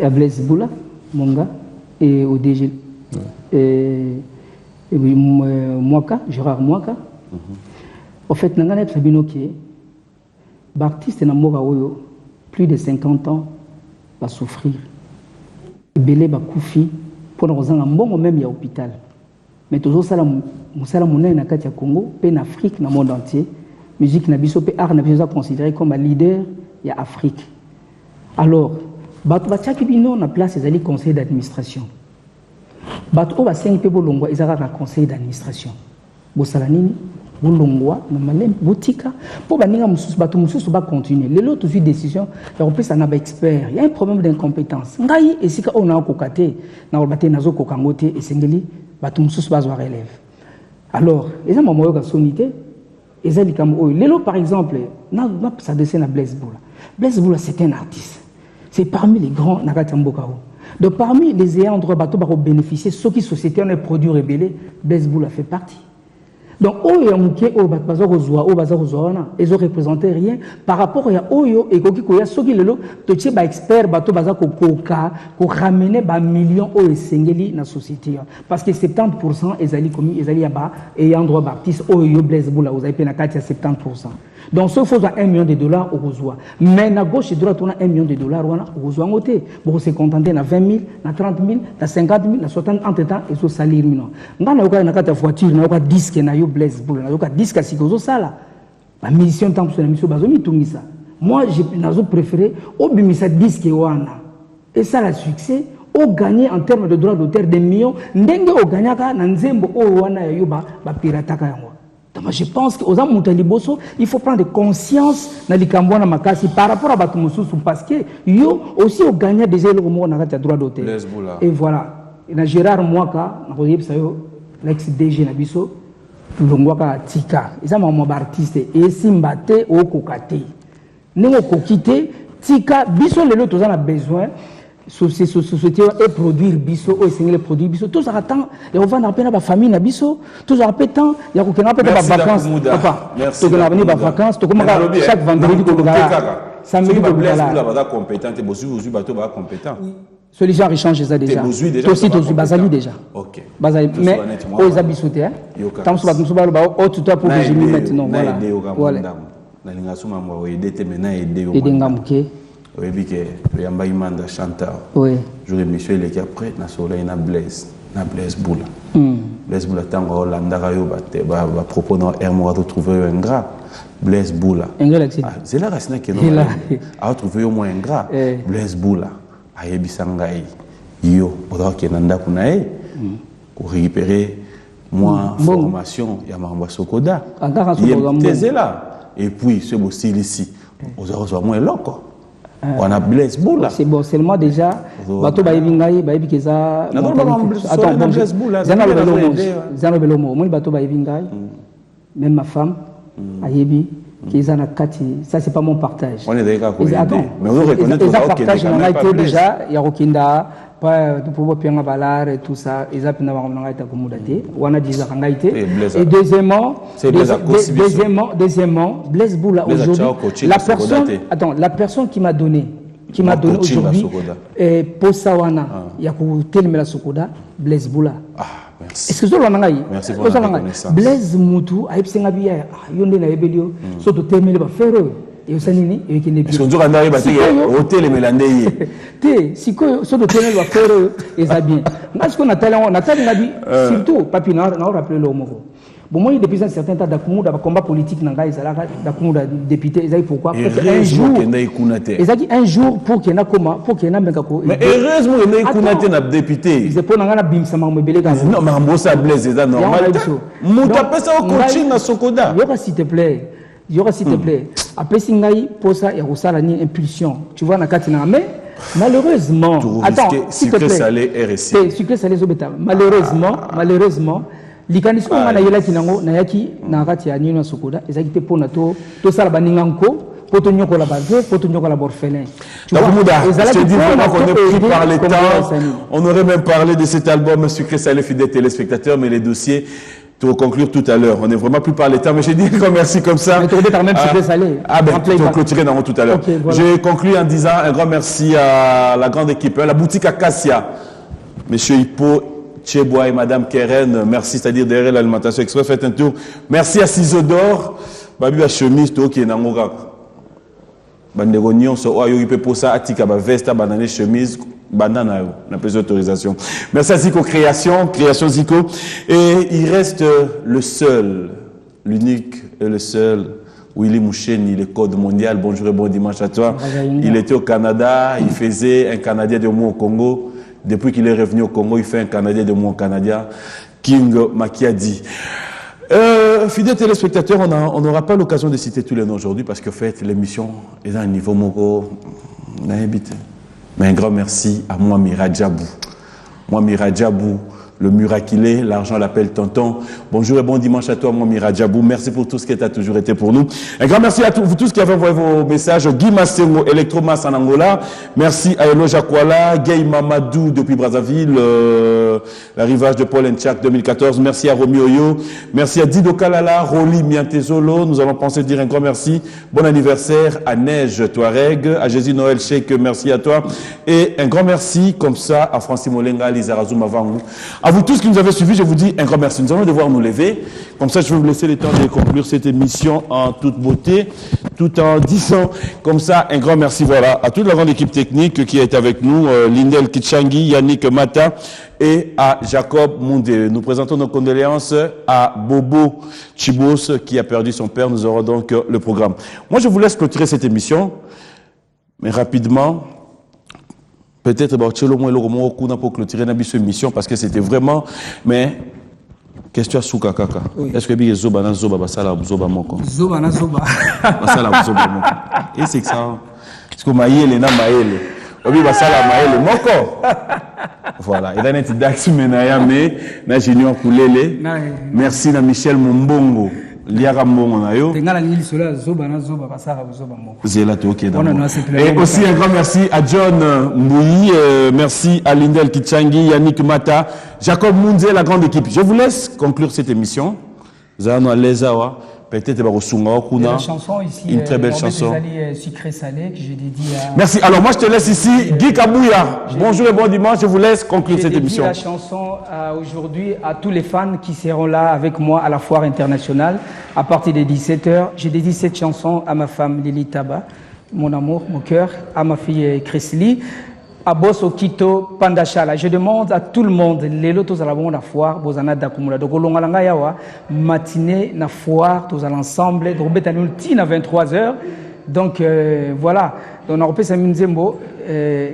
S2: à Blaise Boula, Monga, et au DG, Gérard Mouaka. En fait, Nangana Sabinoki, l'artiste n'a plus de 50 ans va souffrir. Belé va koufi pour nous en bon même il y a hôpital. Mais toujours ça la monnaie na Katia Congo, en Afrique, dans le monde entier, musique na biso pe art na biso considéré comme un leader il y a Afrique. Alors, bato ba tchaki bino na place ezali conseil d'administration. Bato ba 5 pe bolongwa ezaka na conseil d'administration. Bosala nini? Boulongwa, Namalem, Boutika, pour baninga mususu, bato mususu ba continuer. Les autres vu décision, il y a un expert, il y a un problème d'incompétence. Ngai et si on a un kokate, na olbate nazo kokangote et sengeli, bato mususu ba zo relève. Alors, les gens m'ont dit sonité, les gens Lelo par exemple, na ça dessine à Blaise Boula. Blaise Boula c'est un artiste. C'est parmi les grands Nagatambokaou. Donc parmi les ayants droit bateau pour bénéficier, ceux qui société ont des produits rébellés, Blaise Boula fait partie. Donc, Oyo Mouké, ils ont représenté rien par rapport à Oyo et Koki, ceux qui le sont experts, pour ramener des millions de Sengeli dans la société. Parce que 70% ils ont et en droit baptiste, Oyo Blaise Boula, vous avez payé 70%. Donc, ce faut $1 million au reçoit. Mais à gauche et droite, on a $1 million au reçoit. Pour se contenter de 20 000, de 30 000, de 50 000, de 60 000, entre-temps, ils ont salir. Dans la voiture, il y a un disque, il y a un Blaise Boula, il y a un disque à Sikozo Sala. La mission, tant que c'est la mission, moi, j'ai préféré, au bimisa disque, et ça, le succès, au gagné en termes de droits d'auteur des millions, ndenge au gagnaka na nzembo o wana yo ba pirataka yango. Donc je pense que aux Liboso, il faut prendre conscience na likambo na makasi par rapport à Batumususu parce que yo aussi au gagné des éléments mo na kati droit d'auteur. Et voilà. Et na Gérard Mwaka, na koyeb sa yo l'ex DG na biso tulongwaka tika. Ils ont un artiste et simbate au kokate. Nengo kokite tika biso lelo tous on a besoin société et produire biso ou essayer les produits biso tous ça attend et on va dans peine ba famille na biso tous ça fait temps il y a qu'on appelle ba vacances papa to que venir ba vacances to comme chaque vendredi ko gala samedi ko gala
S1: ba compétent et bosu bato ba compétent
S2: solution échange ça déjà aussi to bazali déjà
S1: OK
S2: bazali mais aux abisoté hein tant so ba ba au tout pour que je m'y mette non voilà
S1: na linga suma mo aider te mena aider yo
S2: ngamuke
S1: oui, que Yamba Imanda chanteur.
S2: Oui.
S1: Je vais Michel qui après na soleil na Blaise Boula. Blaise Boula tango Hollanda rayo ba propos na Hermo a trouvé un gras. Blaise Boula. C'est la racine qui non. A trouvé au moins un gras. Blaise Boula. Ayebi sangai. Yo, oda ki nanda kunae. Pour récupérer moi formation ya Mamba Sokoda. Il là. Et puis ce beau style ici. Aux autres moins loco. On a Blaise Boula.
S2: C'est bon, seulement déjà. Bato ba evingai, ba ebikeza.
S1: Attends, Blaise Boula.
S2: Zano belomo. Moi bato ba evingai. Même ma femme, ayebi, qu'ils en a kati. Ça c'est pas mon partage.
S1: On est d'accord. Mais on reconnaît que ça
S2: partage on a été déjà. Il y a Rokinda, pas pour bien balar et tout ça. Ils a pina on a été accommodé. On a déjà été. Et deuxièmement, Blaise Boula aujourd'hui. La personne qui m'a donné aujourd'hui pour Sawana, il y a pour Telemela Sokoda, Blaise Boula. Est-ce que vous avez
S1: merci pour la reconnaissance.
S2: Blaise Moutou, a épsé Bia, Yonde na Ebelio, surtout Telemela Ferro. Et aussi, et qui n'est plus.
S1: Est-ce que vous avez hôtel et mélandé?
S2: Si que ce de Telemela va faire, et ça bien. Parce qu'on a dit, surtout, Papi n'a rappelé le mot. Bon, moi, depuis un certain temps, il combat politique, il député, il pourquoi?
S1: Un jour,
S2: un jour, pour qu'il y ait un
S1: mais heureusement, il y a un député.
S2: Il pour un bim, ça m'a embellé.
S1: Non, mais on s'est blessé, c'est normal. Mouta peut ça au coaching à Sokoda.
S2: Yoga, s'il te plaît. Après, Singaï, pour ça, il y a aussi une impulsion. Tu vois, mais malheureusement.
S1: Attends, sucré salé RSI.
S2: Sucré salé, malheureusement. Likanisi ko ngana yela kinango na yaki na kati ya nyina Sokoda ezaki te pona to sala baninganko poto nyoko la base poto nyoko la borfelin.
S1: Donc Mouda, je te dis vraiment qu'on est pris par les temps. On aurait même parlé de cet album Sucré Salé fidèles téléspectateurs, mais les dossiers pour conclure tout à l'heure. On est vraiment plus par les temps, mais j'ai dit un merci comme ça.
S2: Mais tu as même sucré salé.
S1: Ah ben, tu as clôturé dans tout à l'heure. Okay, voilà. J'ai conclu en disant un grand merci à la grande équipe, la boutique Acacia, Monsieur Hippo, Tchebois et Madame Keren, merci, c'est-à-dire derrière l'alimentation express, faites un tour. Merci à Ciseaux d'Or, Babi à chemise, qui est dans mon gars. Banderognon, so oyo ipe posa atika ba vesta banane chemise banana na plus d'autorisation. Merci à Zico Création Zico, et il reste le seul, l'unique et le seul Willy Moucheni, le code mondial. Bonjour et bon dimanche à toi. Il était au Canada, il faisait un Canadien de moi au Congo. Depuis qu'il est revenu au Congo, il fait un Canadien de moi au Canada. King Makiadi. Fidèles téléspectateurs, on n'aura pas l'occasion de citer tous les noms aujourd'hui parce que fait l'émission est à un niveau moko. Mais un grand merci à Mwami Radjabou. Mwami Radjabou, le miraculé, l'argent l'appelle tonton. Bonjour et bon dimanche à toi, Mwami Radjabou. Merci pour tout ce qui a toujours été pour nous. Un grand merci à vous tous qui avez envoyé vos messages. Guy Massengo, Electromas en Angola. Merci à Elo Jakwala, Gay Mamadou depuis Brazzaville, l'arrivage de Paul Nchak 2014. Merci à Romy Oyo. Merci à Dido Kalala, Roli Miantezolo. Nous allons penser dire un grand merci. Bon anniversaire à Neige Touareg, à Jésus Noël Sheikh, merci à toi. Et un grand merci comme ça à Francis Molenga, Lizarazu Mavangu. À vous tous qui nous avez suivis, je vous dis un grand merci. Nous allons devoir nous lever. Comme ça, je vais vous laisser le temps de conclure cette émission en toute beauté, tout en disant comme ça un grand merci. Voilà, à toute la grande équipe technique qui est avec nous, Lindel Kitchangi, Yannick Mata et à Jacob Moundé. Nous présentons nos condoléances à Bobo Chibos qui a perdu son père. Nous aurons donc le programme. Moi, je vous laisse clôturer cette émission, mais rapidement. peut-être Barthello moi le pour clôturer notre émission parce que c'était vraiment mais question souka kaka. Est-ce que bien zoba na zoba basala zoba moko?
S2: Zoba na zoba.
S1: Basala zoba moko. Et c'est ça. Est-ce que maïele na maïele? Obi basala maïele moko. Voilà, il a une date menaya mais na Junior Koulele. Merci na Michel Mumbongo. Liara Mbongo na yo.
S2: Tenga la ligne sola zoba na zoba basala zoba moko.
S1: Zela to OK d'accord. Et aussi un grand merci à John Mbouyi, merci à Lindel Kitchangi, Yannick Mata, Jacob Mounze, la grande équipe. Je vous laisse conclure cette émission. Zano Lezawa. Peut-être
S2: la chanson ici,
S1: une très belle chanson.
S2: Sucré salé que j'ai dédié à...
S1: Merci. Alors moi je te laisse ici. Guy Kabouya. Bonjour et bon dimanche. Je vous laisse conclure cette émission.
S2: La chanson aujourd'hui à tous les fans qui seront là avec moi à la foire internationale à partir de 17h. J'ai dédié cette chanson à ma femme Lili Taba, mon amour, mon cœur, à ma fille Chrisly, à Bosso Kito Pandachala. Je demande à tout le monde, les lotos à la bonne foire, Bozana Dakumula, donc Olongalanga Yawa, matinée na foire, tous à l'ensemble, donc Betanultine à 23h. Donc voilà, donc on a repris Samin Zembo,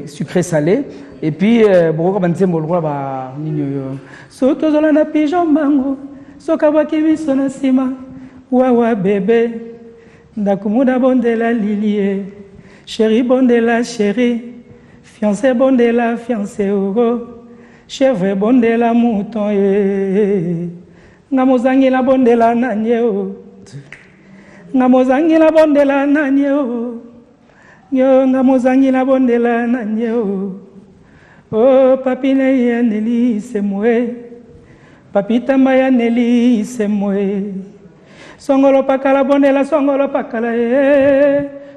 S2: sucré salé, et puis Boroka Banzembo, le roi, Soto Zolana Pigeon Mango, Sokawaki Misona Sima, Wawa bébé, Dakumuda Bondela Lilie, chérie Bondela chérie. Fiancé bon de la fiancé oh, chèvre bon de la mouton ngamozangi la bon de la nanye oh, ngamozangi la bon de la nanye oh, yo ngamozangi la bon de la nanye oh, papi na ya neli c'est moi, papi tamba ya neli c'est moi, songolo pakala bon de la songolo pakala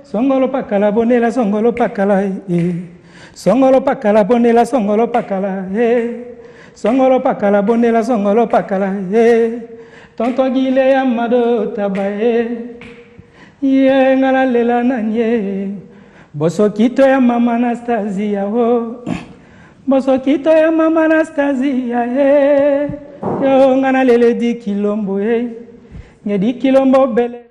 S2: songolo pakala bon de la songolo pakala Songolo pakala bonela songolo pakala Songolo pakala bonela songolo pakala Tonton Gile Amado tabaye Ye ngala lela nanye Boso kito ya mama Anastasia Boso kito ya mama Anastasia Yo ngana lele di kilombo Nye di kilombo bele